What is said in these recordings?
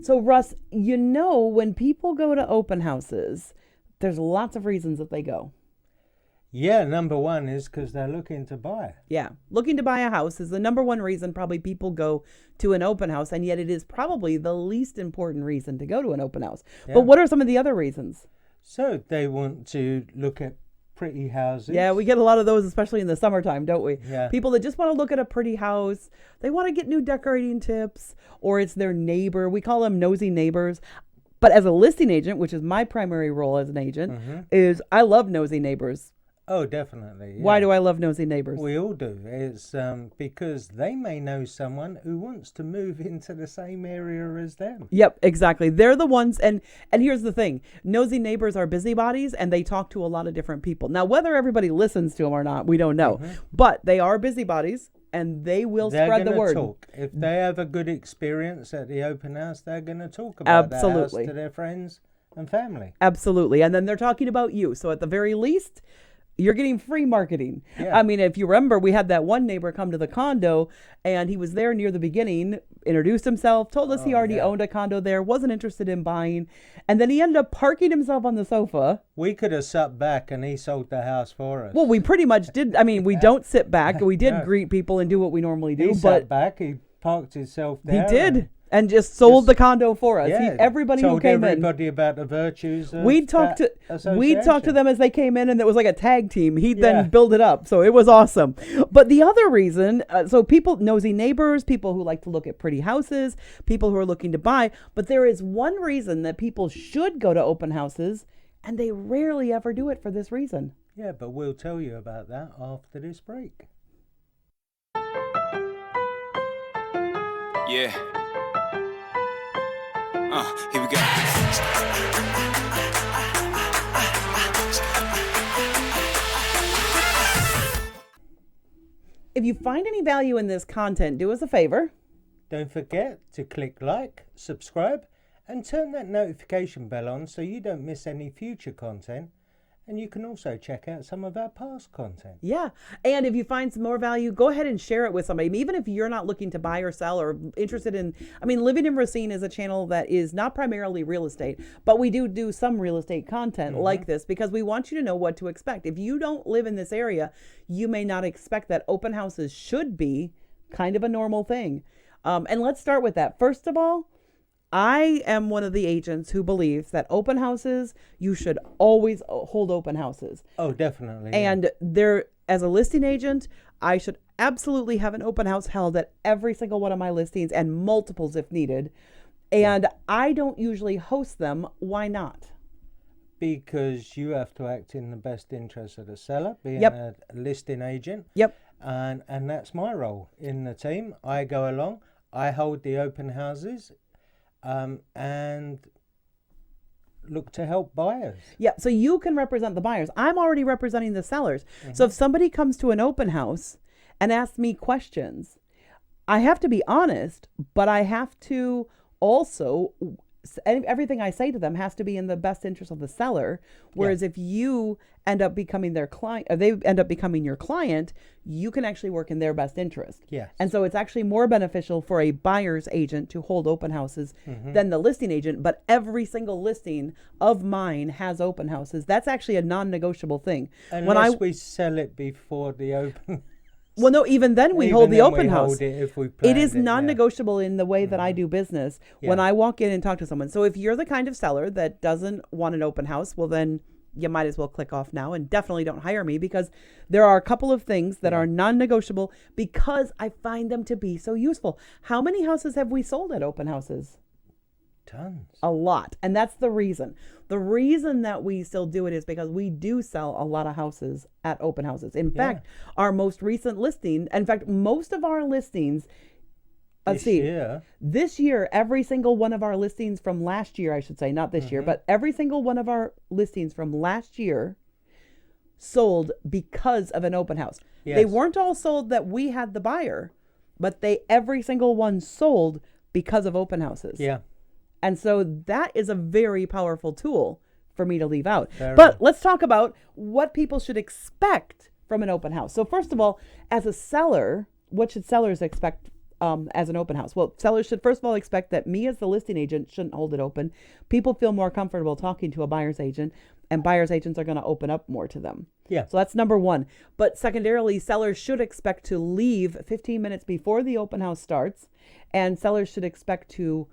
So, Russ, when people go to open houses, there's lots of reasons that they go. Yeah, number one is because they're looking to buy. Yeah. Looking to buy a house is the number one reason probably people go to an open house, and yet it is probably the least important reason to go to an open house. Yeah. But what are some of the other reasons? So they want to look at pretty houses. Yeah, we get a lot of those, especially in the summertime, don't we? Yeah. People that just want to look at a pretty house. They want to get new decorating tips, or it's their neighbor. We call them nosy neighbors. But as a listing agent, which is my primary role as an agent, is I love nosy neighbors. Oh, definitely. Yeah. Why do I love nosy neighbors? We all do. It's because they may know someone who wants to move into the same area as them. Yep, exactly. They're the ones, and here's the thing. Nosy neighbors are busybodies, and they talk to a lot of different people. Now, whether everybody listens to them or not, we don't know. But they are busybodies, and they will spread the word. Talk. If they have a good experience at the open house, they're going to talk about that house to their friends and family. Absolutely. And then they're talking about you. So at the very least, you're getting free marketing. Yeah. I mean, if you remember, we had that one neighbor come to the condo, and he was there near the beginning, introduced himself, told us he already owned a condo there, wasn't interested in buying, and then he ended up parking himself on the sofa. We could have sat back and he sold the house for us. Well, we pretty much did. I mean, we don't sit back. We did greet people and do what we normally do. He sat back, he parked himself there. He did. And just sold the condo for us. Yeah, everybody who came in. Told everybody about the virtues of We'd talk to them as they came in, and it was like a tag team. He'd then build it up. So it was awesome. But the other reason, so people, nosy neighbors, people who like to look at pretty houses, people who are looking to buy. But there is one reason that people should go to open houses, and they rarely ever do it for this reason. Yeah, but we'll tell you about that after this break. Yeah. Here we go. If you find any value in this content, do us a favor. Don't forget to click like, subscribe, and turn that notification bell on so you don't miss any future content. And you can also check out some of our past content. Yeah. And if you find some more value, go ahead and share it with somebody. Even if you're not looking to buy or sell or interested in, Living in Racine is a channel that is not primarily real estate, but we do some real estate content like this because we want you to know what to expect. If you don't live in this area, you may not expect that open houses should be kind of a normal thing. And let's start with that. First of all, I am one of the agents who believes that open houses, you should always hold open houses. Oh, definitely. And as a listing agent, I should absolutely have an open house held at every single one of my listings and multiples if needed. And I don't usually host them. Why not? Because you have to act in the best interest of the seller, being a listing agent. Yep. And that's my role in the team. I go along, I hold the open houses. And look to help buyers. Yeah, so you can represent the buyers. I'm already representing the sellers. So if somebody comes to an open house and asks me questions, I have to be honest, but I have to also, everything I say to them has to be in the best interest of the seller. Whereas if you end up becoming their client, or they end up becoming your client, you can actually work in their best interest. Yes. And so it's actually more beneficial for a buyer's agent to hold open houses than the listing agent. But every single listing of mine has open houses. That's actually a non-negotiable thing. Unless we sell it before the open. Well, no, even then we hold the open house. It is non-negotiable in the way that I do business when I walk in and talk to someone. So if you're the kind of seller that doesn't want an open house, well, then you might as well click off now and definitely don't hire me, because there are a couple of things that are non-negotiable because I find them to be so useful. How many houses have we sold at open houses? Tons. A lot. And that's the reason. The reason that we still do it is because we do sell a lot of houses at open houses. In fact, our most recent listing, in fact, most of our listings, this year, every single one of our listings from last year, I should say, not this year, but every single one of our listings from last year sold because of an open house. Yes. They weren't all sold that we had the buyer, but every single one sold because of open houses. Yeah. And so that is a very powerful tool for me to leave out. But let's talk about what people should expect from an open house. So first of all, as a seller, what should sellers expect as an open house? Well, sellers should first of all expect that me as the listing agent shouldn't hold it open. People feel more comfortable talking to a buyer's agent, and buyer's agents are going to open up more to them. Yeah. So that's number one. But secondarily, sellers should expect to leave 15 minutes before the open house starts, and sellers should expect to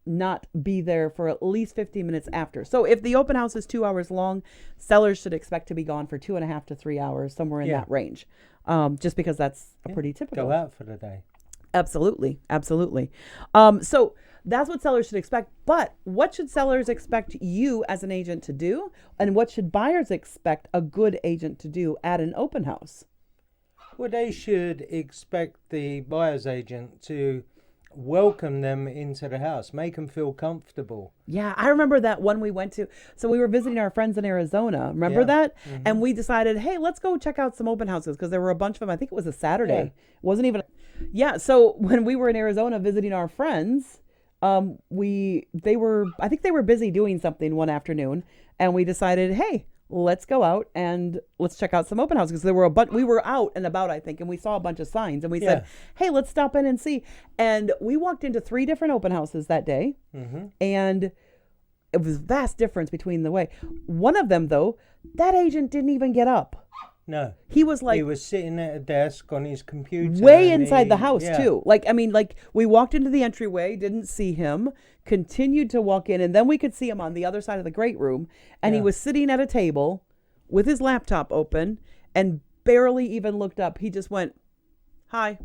not be there for at least 15 minutes after. So if the open house is 2 hours long, sellers should expect to be gone for 2.5 to 3 hours, somewhere in that range. Just because that's a pretty typical. Go out for the day. Absolutely. Absolutely. So that's what sellers should expect. But what should sellers expect you as an agent to do? And what should buyers expect a good agent to do at an open house? Well, they should expect the buyer's agent to welcome them into the house, make them feel comfortable. Yeah, I remember that one we went to. So we were visiting our friends in Arizona. Remember that? Mm-hmm. And we decided, hey, let's go check out some open houses because there were a bunch of them. I think it was a Saturday. Yeah. It wasn't even. Yeah. So when we were in Arizona visiting our friends, I think they were busy doing something one afternoon, and we decided, hey, let's go out and let's check out some open houses because there were we were out and about, I think, and we saw a bunch of signs and we said, hey, let's stop in and see. And we walked into 3 different open houses that day. Mm-hmm. And it was a vast difference between the way. One of them, though, that agent didn't even get up. No. He was sitting at a desk on his computer. Way inside the house, too. We walked into the entryway, didn't see him, continued to walk in, and then we could see him on the other side of the great room, and he was sitting at a table with his laptop open and barely even looked up. He just went, hi.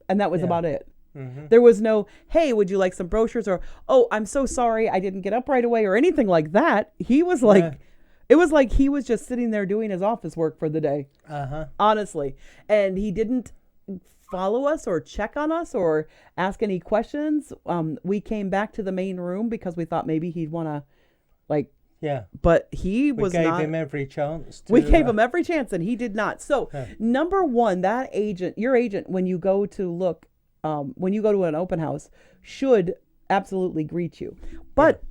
And that was about it. Mm-hmm. There was no, hey, would you like some brochures? Or, oh, I'm so sorry I didn't get up right away or anything like that. He was like... It was like he was just sitting there doing his office work for the day. Honestly. And he didn't follow us or check on us or ask any questions. We came back to the main room because we thought maybe he'd want to, but he was not. We gave him every chance. We gave him every chance, and he did not. So, number one, that agent, your agent, when you go to look, when you go to an open house, should absolutely greet you. But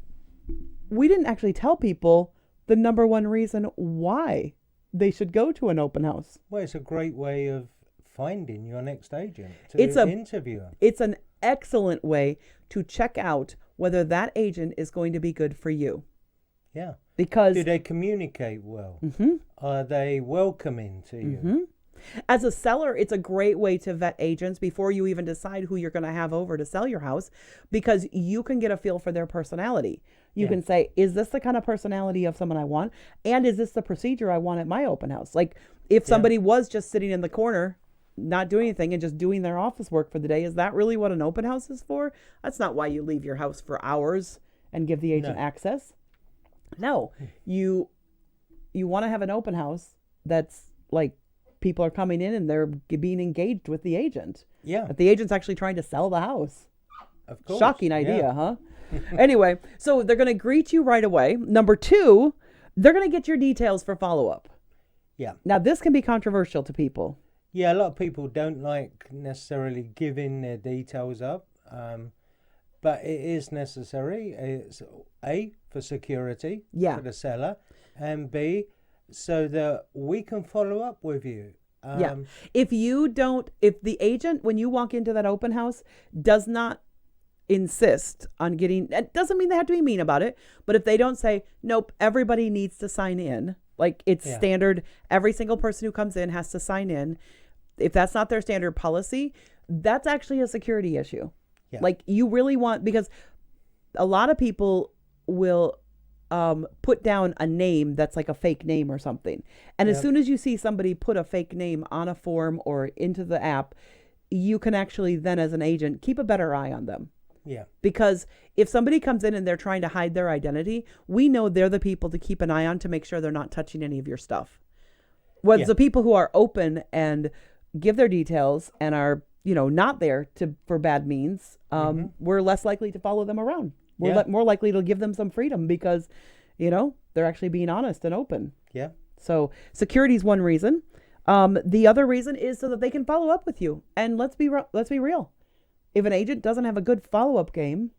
we didn't actually tell people the number one reason why they should go to an open house. Well, it's a great way of finding your next agent to interview. It's an excellent way to check out whether that agent is going to be good for you. Yeah. Because do they communicate well? Mm-hmm. Are they welcoming to you? Mm-hmm. As a seller, it's a great way to vet agents before you even decide who you're going to have over to sell your house, because you can get a feel for their personality. You can say, is this the kind of personality of someone I want? And is this the procedure I want at my open house? Like, if somebody was just sitting in the corner, not doing anything and just doing their office work for the day, is that really what an open house is for? That's not why you leave your house for hours and give the agent access. No, you want to have an open house that's like, people are coming in and they're being engaged with the agent. Yeah. But the agent's actually trying to sell the house. Of course. Shocking idea, huh? Anyway, so they're going to greet you right away. Number 2, they're going to get your details for follow-up. Yeah. Now, this can be controversial to people. Yeah, a lot of people don't like necessarily giving their details up, but it is necessary. It's A, for security for the seller, and B, so that we can follow up with you. If the agent, when you walk into that open house, does not insist on getting, it doesn't mean they have to be mean about it, but if they don't say, nope, everybody needs to sign in, like it's standard, every single person who comes in has to sign in. If that's not their standard policy, that's actually a security issue. Yeah. Like, you really want, because a lot of people will put down a name that's like a fake name or something. And as soon as you see somebody put a fake name on a form or into the app, you can actually then, as an agent, keep a better eye on them. Yeah. Because if somebody comes in and they're trying to hide their identity, we know they're the people to keep an eye on to make sure they're not touching any of your stuff. Whereas the people who are open and give their details and are, not there for bad means, we're less likely to follow them around. We're more likely to give them some freedom because, they're actually being honest and open. Yeah. So security is one reason. The other reason is so that they can follow up with you. And let's be real. If an agent doesn't have a good follow-up game,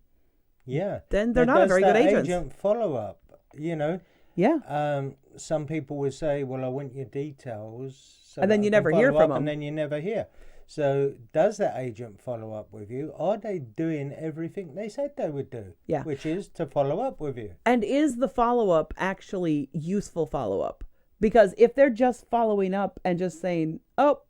then they're not a very good agent follow-up, Yeah. Some people would say, well, I want your details. So and then you never hear from them. And then you never hear. So does that agent follow up with you? Are they doing everything they said they would do? Yeah. Which is to follow up with you. And is the follow-up actually useful follow-up? Because if they're just following up and just saying, oh,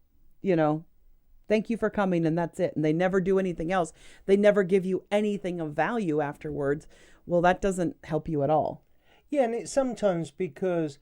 thank you for coming and that's it, and they never do anything else, they never give you anything of value afterwards, well, that doesn't help you at all. Yeah, and it's sometimes because,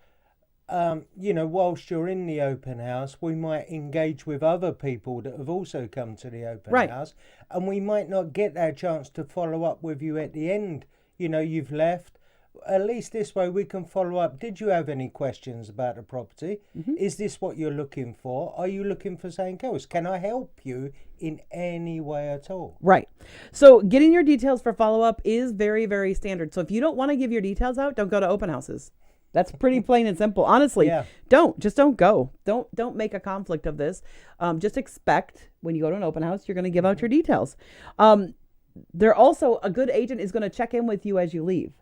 whilst you're in the open house, we might engage with other people that have also come to the open house, and we might not get that chance to follow up with you at the end. You've left. At least this way we can follow up. Did you have any questions about the property? Mm-hmm. Is this what you're looking for? Are you looking for something else? Can I help you in any way at all? Right. So getting your details for follow-up is very, very standard. So if you don't want to give your details out, don't go to open houses. That's pretty plain and simple. Honestly, don't go. Don't make a conflict of this. Just expect when you go to an open house, you're going to give out your details. They're also, a good agent is going to check in with you as you leave.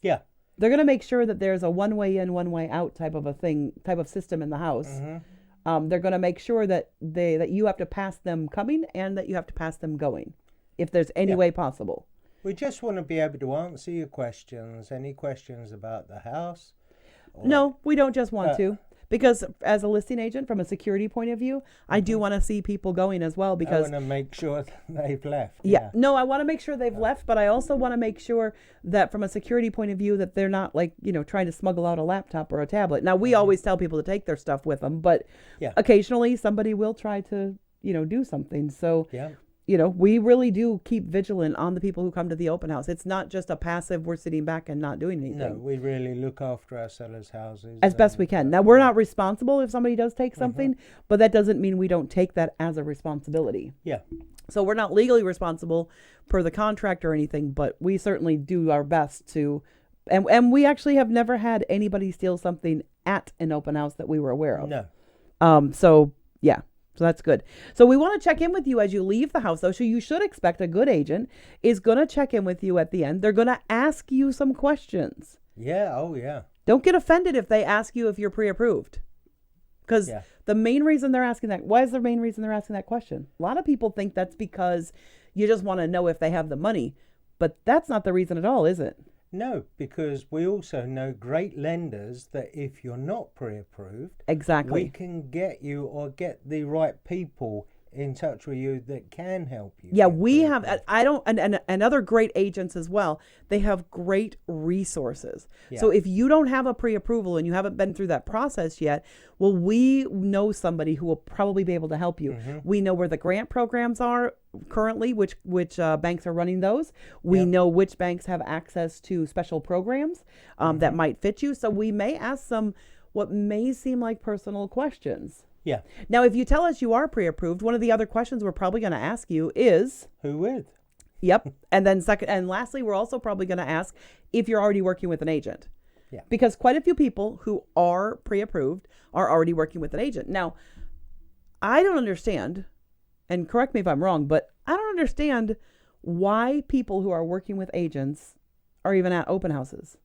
Yeah. They're going to make sure that there's a one way in, one way out type of system in the house. Mm-hmm. They're going to make sure that you have to pass them coming and that you have to pass them going, if there's any way possible. We just want to be able to answer your questions. Any questions about the house? No, we don't just want to. Because as a listing agent, from a security point of view, I do want to see people going as well. Because I want to make sure they've left. Yeah. No, I want to make sure they've left, but I also want to make sure that from a security point of view that they're not trying to smuggle out a laptop or a tablet. Now, we always tell people to take their stuff with them, but occasionally somebody will try to, do something. So, we really do keep vigilant on the people who come to the open house. It's not just a passive, we're sitting back and not doing anything. No, we really look after our sellers' houses. As best we can. Now, we're not responsible if somebody does take something, but that doesn't mean we don't take that as a responsibility. Yeah. So we're not legally responsible per the contract or anything, but we certainly do our best to, and we actually have never had anybody steal something at an open house that we were aware of. No. So that's good. So we want to check in with you as you leave the house, though. So you should expect a good agent is going to check in with you at the end. They're going to ask you some questions. Yeah. Oh, yeah. Don't get offended if they ask you if you're pre-approved. Because the main reason they're asking that, why is the main reason they're asking that question? A lot of people think that's because you just want to know if they have the money. But that's not the reason at all, is it? No, because we also know great lenders that if you're not pre-approved, exactly, we can get you or get the right people in touch with you that can help you. Yeah, we have, and other great agents as well, they have great resources. Yeah. So if you don't have a pre-approval and you haven't been through that process yet, well, we know somebody who will probably be able to help you. Mm-hmm. We know where the grant programs are currently, which banks are running those. We know which banks have access to special programs that might fit you. So we may ask some what may seem like personal questions. Yeah. Now, if you tell us you are pre-approved, one of the other questions we're probably going to ask you is... Who with? Yep. And then lastly, we're also probably going to ask if you're already working with an agent. Yeah. Because quite a few people who are pre-approved are already working with an agent. Now, I don't understand, and correct me if I'm wrong, but I don't understand why people who are working with agents are even at open houses.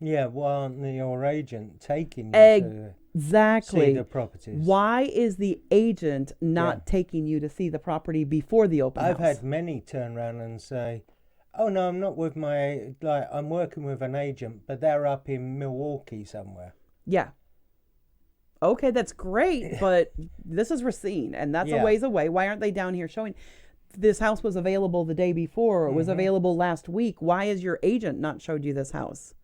Yeah, why aren't your agent taking you to see the properties? Why is the agent not taking you to see the property before the open house? I've had many turn around and say, oh no, I'm not with I'm working with an agent, but they're up in Milwaukee somewhere. Yeah. Okay, that's great, but this is Racine, and that's a ways away. Why aren't they down here showing? This house was available the day before, or it was available last week. Why is your agent not showed you this house?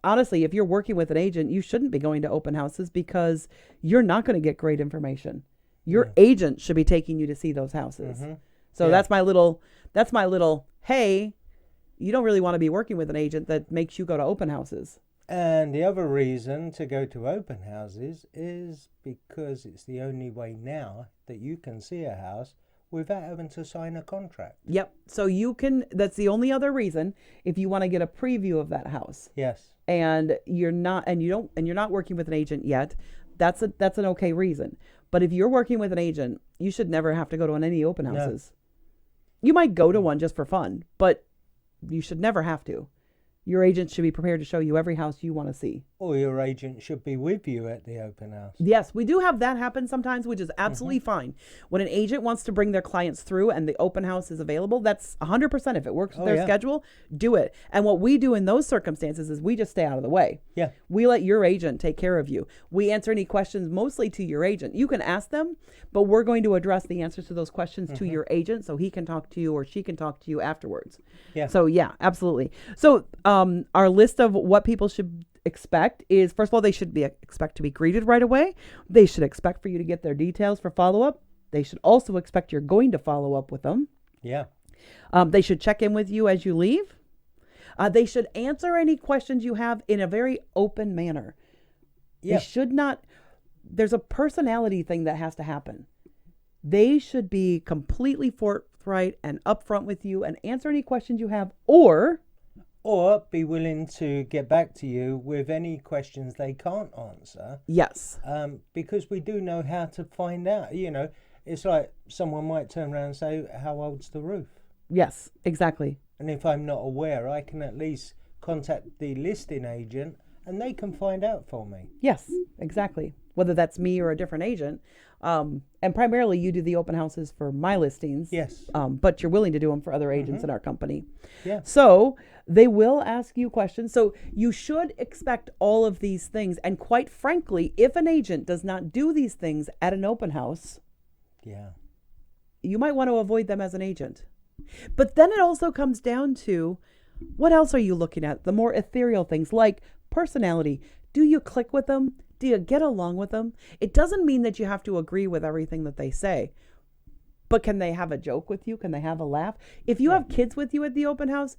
Honestly, if you're working with an agent, you shouldn't be going to open houses because you're not going to get great information. Your agent should be taking you to see those houses. Mm-hmm. So that's my little, hey, you don't really want to be working with an agent that makes you go to open houses. And the other reason to go to open houses is because it's the only way now that you can see a house without having to sign a contract. Yep. So that's the only other reason if you want to get a preview of that house. Yes. And you're not working with an agent yet. That's an okay reason. But if you're working with an agent, you should never have to go to any open houses. No. You might go to one just for fun, but you should never have to. Your agent should be prepared to show you every house you want to see. or your agent should be with you at the open house. Yes, we do have that happen sometimes, which is absolutely fine. When an agent wants to bring their clients through and the open house is available, that's 100%. If it works with their schedule, do it. And what we do in those circumstances is we just stay out of the way. Yeah. We let your agent take care of you. We answer any questions mostly to your agent. You can ask them, but we're going to address the answers to those questions to your agent so he can talk to you or she can talk to you afterwards. Yeah. So yeah, absolutely. So our list of what people should expect is, first of all, they should expect to be greeted right away. They should expect for you to get their details for follow-up. They should also expect you're going to follow up with them. Yeah. They should check in with you as you leave. They should answer any questions you have in a very open manner. Yeah. They should not, there's a personality thing that has to happen. They should be completely forthright and upfront with you and answer any questions you have, or be willing to get back to you with any questions they can't answer. Yes. Because we do know how to find out. You know, it's like someone might turn around and say, how old's the roof? Yes, exactly. And if I'm not aware, I can at least contact the listing agent and they can find out for me. Yes, exactly. Whether that's me or a different agent. And primarily you do the open houses for my listings. Yes. But you're willing to do them for other agents in our company. Yeah. So they will ask you questions. So you should expect all of these things. And quite frankly, if an agent does not do these things at an open house, you might want to avoid them as an agent. But then it also comes down to, what else are you looking at? The more ethereal things like personality. Do you click with them? Do you get along with them? It doesn't mean that you have to agree with everything that they say, but can they have a joke with you? Can they have a laugh? If you have kids with you at the open house,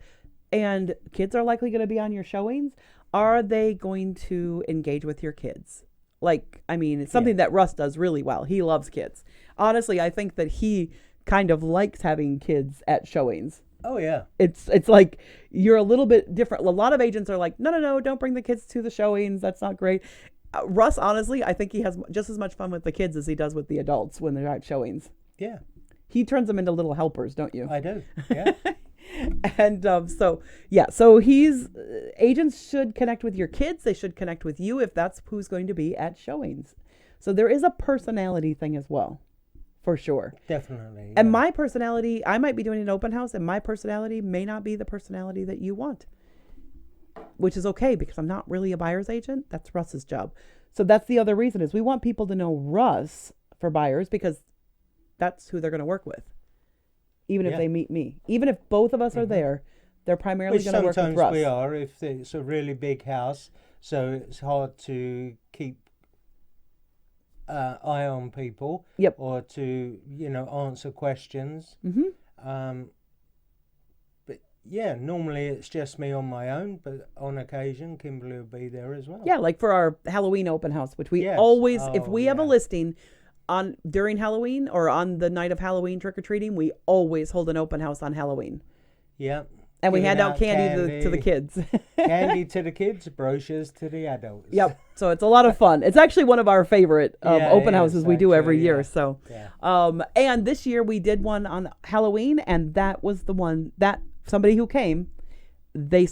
and kids are likely going to be on your showings, are they going to engage with your kids? Like, I mean, it's something that Russ does really well. He loves kids. Honestly, I think that he kind of likes having kids at showings. Oh, yeah. It's like you're a little bit different. A lot of agents are like, no, don't bring the kids to the showings. That's not great. Russ, honestly, I think he has just as much fun with the kids as he does with the adults when they're at showings. Yeah. He turns them into little helpers, don't you? I do, yeah. And so agents should connect with your kids. They should connect with you if that's who's going to be at showings. So there is a personality thing as well, for sure. Definitely. And my personality, I might be doing an open house and my personality may not be the personality that you want, which is okay because I'm not really a buyer's agent. That's Russ's job. So that's the other reason, is we want people to know Russ for buyers because that's who they're going to work with. Even if they meet me, even if both of us are there, they're primarily going to work with Russ. Sometimes we are if it's a really big house, so it's hard to keep eye on people. Yep. Or to answer questions. But yeah, normally it's just me on my own, but on occasion Kimberly will be there as well. Yeah, like for our Halloween open house, which we always, if we have a listing during Halloween or on the night of Halloween trick-or-treating, we always hold an open house on Halloween. Yeah. And we hand out candy to the kids. Candy to the kids, brochures to the adults. Yep. So it's a lot of fun. It's actually one of our favorite open houses we do every year. So, and this year we did one on Halloween, and that was the one that somebody who came, they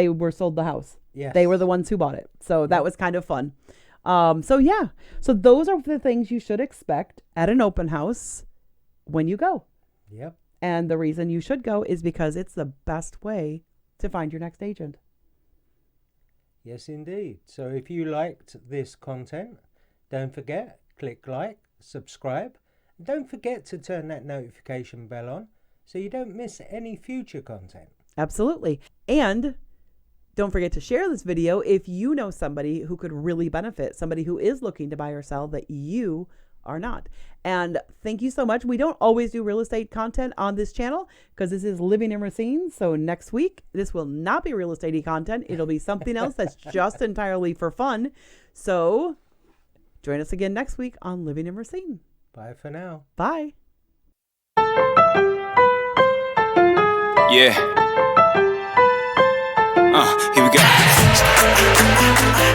were sold the house. Yes. They were the ones who bought it. So that was kind of fun. So those are the things you should expect at an open house when you go. Yep. And the reason you should go is because it's the best way to find your next agent. Yes, indeed. So if you liked this content, don't forget, click like, subscribe. Don't forget to turn that notification bell on so you don't miss any future content. Absolutely. And don't forget to share this video if you know somebody who could really benefit, somebody who is looking to buy or sell that you are not. And thank you so much. We don't always do real estate content on this channel because this is Living in Racine. So next week, this will not be real estate-y content. It'll be something else that's just entirely for fun. So join us again next week on Living in Racine. Bye for now. Bye. Yeah. Here we go.